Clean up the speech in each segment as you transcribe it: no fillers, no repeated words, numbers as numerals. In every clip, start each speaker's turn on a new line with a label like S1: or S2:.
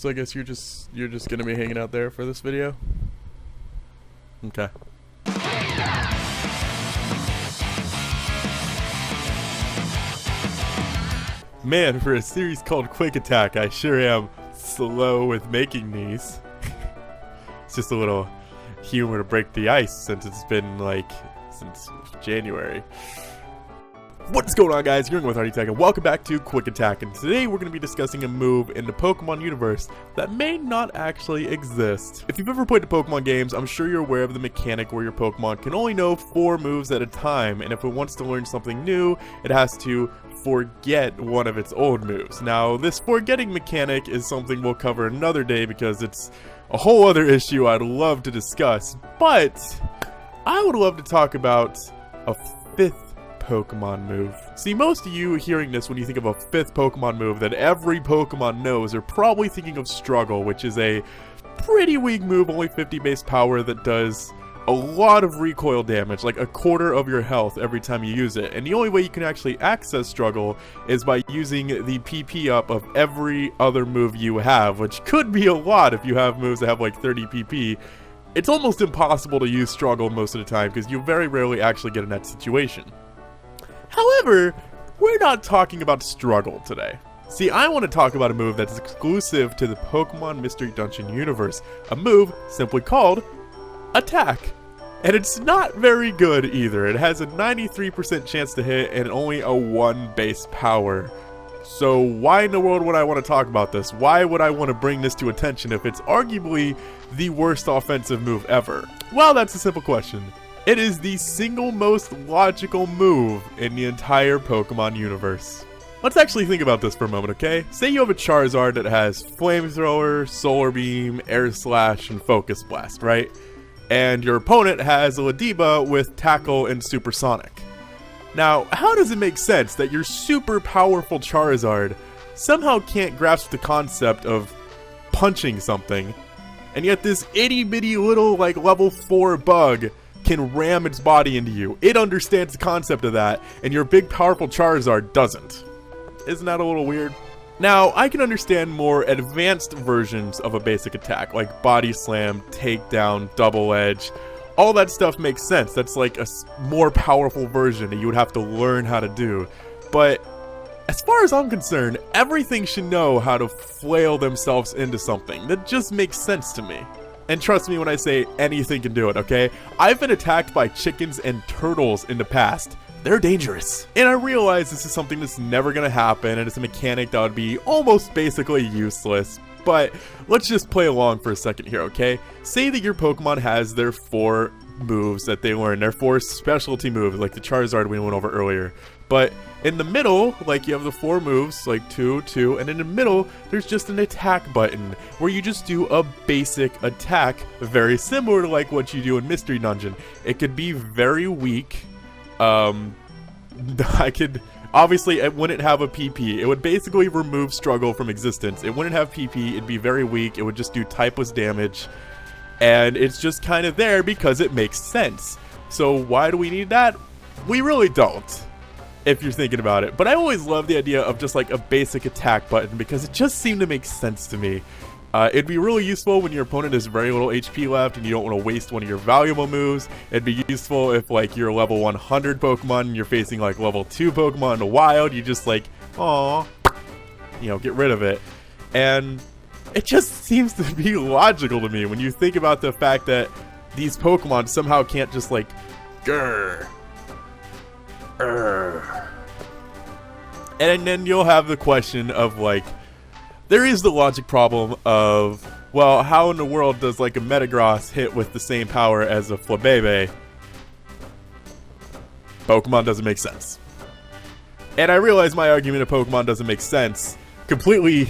S1: So I guess you're just gonna be hanging out there for this video? Okay. Man, for a series called Quick Attack, I sure am slow with making these. It's just a little humor to break the ice since it's been since January. What's going on, guys? You're with Hardy Tech, and welcome back to Quick Attack. And today we're going to be discussing a move in the Pokemon universe that may not actually exist. If you've ever played the Pokemon games, I'm sure you're aware of the mechanic where your Pokemon can only know 4 moves at a time, and if it wants to learn something new, it has to forget one of its old moves. Now, this forgetting mechanic is something we'll cover another day because it's a whole other issue I'd love to discuss, but I would love to talk about a 5th Pokemon move. See, most of you hearing this, when you think of a 5th Pokemon move that every Pokemon knows, are probably thinking of Struggle, which is a pretty weak move, only 50 base power, that does a lot of recoil damage, like a quarter of your health every time you use it. And the only way you can actually access Struggle is by using the PP up of every other move you have, which could be a lot if you have moves that have like 30 PP. It's almost impossible to use Struggle most of the time because you very rarely actually get in that situation. However, we're not talking about Struggle today. See, I want to talk about a move that's exclusive to the Pokemon Mystery Dungeon universe, a move simply called Attack. And it's not very good either. It has a 93% chance to hit and only a 1 base power. So why in the world would I want to talk about this? Why would I want to bring this to attention if it's arguably the worst offensive move ever? Well, that's a simple question. It is the single most logical move in the entire Pokemon universe. Let's actually think about this for a moment, okay? Say you have a Charizard that has Flamethrower, Solar Beam, Air Slash, and Focus Blast, right? And your opponent has a Lediba with Tackle and Supersonic. Now, how does it make sense that your super powerful Charizard somehow can't grasp the concept of punching something, and yet this itty-bitty little, level 4 bug can ram its body into you? It understands the concept of that, and your big powerful Charizard doesn't. Isn't that a little weird? Now, I can understand more advanced versions of a basic attack, like Body Slam, Takedown, Double Edge. All that stuff makes sense. That's like a more powerful version that you would have to learn how to do. But as far as I'm concerned, everything should know how to flail themselves into something. That just makes sense to me. And trust me when I say anything can do it, okay? I've been attacked by chickens and turtles in the past. They're dangerous. And I realize this is something that's never gonna happen, and it's a mechanic that would be almost basically useless. But let's just play along for a second here, okay? Say that your Pokemon has their 4 moves that they learn, their 4 specialty moves, like the Charizard we went over earlier. But in the middle, you have the 4 moves, 2, 2, and in the middle, there's just an attack button, where you just do a basic attack, very similar to what you do in Mystery Dungeon. It could be very weak. Obviously, it wouldn't have a PP. It would basically remove Struggle from existence. It wouldn't have PP, it'd be very weak, it would just do typeless damage. And it's just kind of there because it makes sense. So why do we need that? We really don't, if you're thinking about it. But I always love the idea of just a basic attack button because it just seemed to make sense to me. It'd be really useful when your opponent has very little HP left and you don't want to waste one of your valuable moves. It'd be useful if you're a level 100 Pokemon and you're facing level 2 Pokemon in the wild. You just aww, get rid of it. And it just seems to be logical to me when you think about the fact that these Pokemon somehow can't just grr. And then you'll have the question of there is the logic problem of, well, how in the world does a Metagross hit with the same power as a Flabébé? Pokemon doesn't make sense. And I realize my argument of Pokemon doesn't make sense completely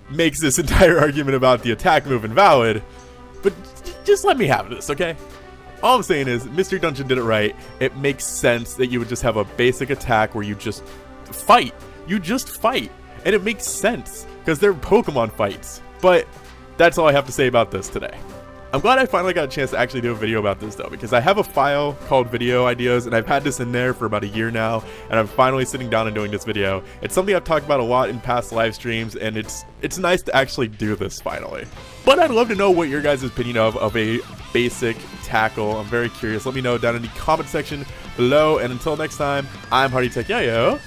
S1: makes this entire argument about the attack move invalid, but just let me have this, okay? All I'm saying is, Mystery Dungeon did it right. It makes sense that you would just have a basic attack where you just fight. You just fight. And it makes sense, because they're Pokemon fights. But that's all I have to say about this today. I'm glad I finally got a chance to actually do a video about this though, because I have a file called video ideas and I've had this in there for about a year now, and I'm finally sitting down and doing this video. It's something I've talked about a lot in past live streams, and it's nice to actually do this finally. But I'd love to know what your guys' opinion of a basic tackle. I'm very curious. Let me know down in the comment section below, and until next time, I'm Hardy Tech Yayo.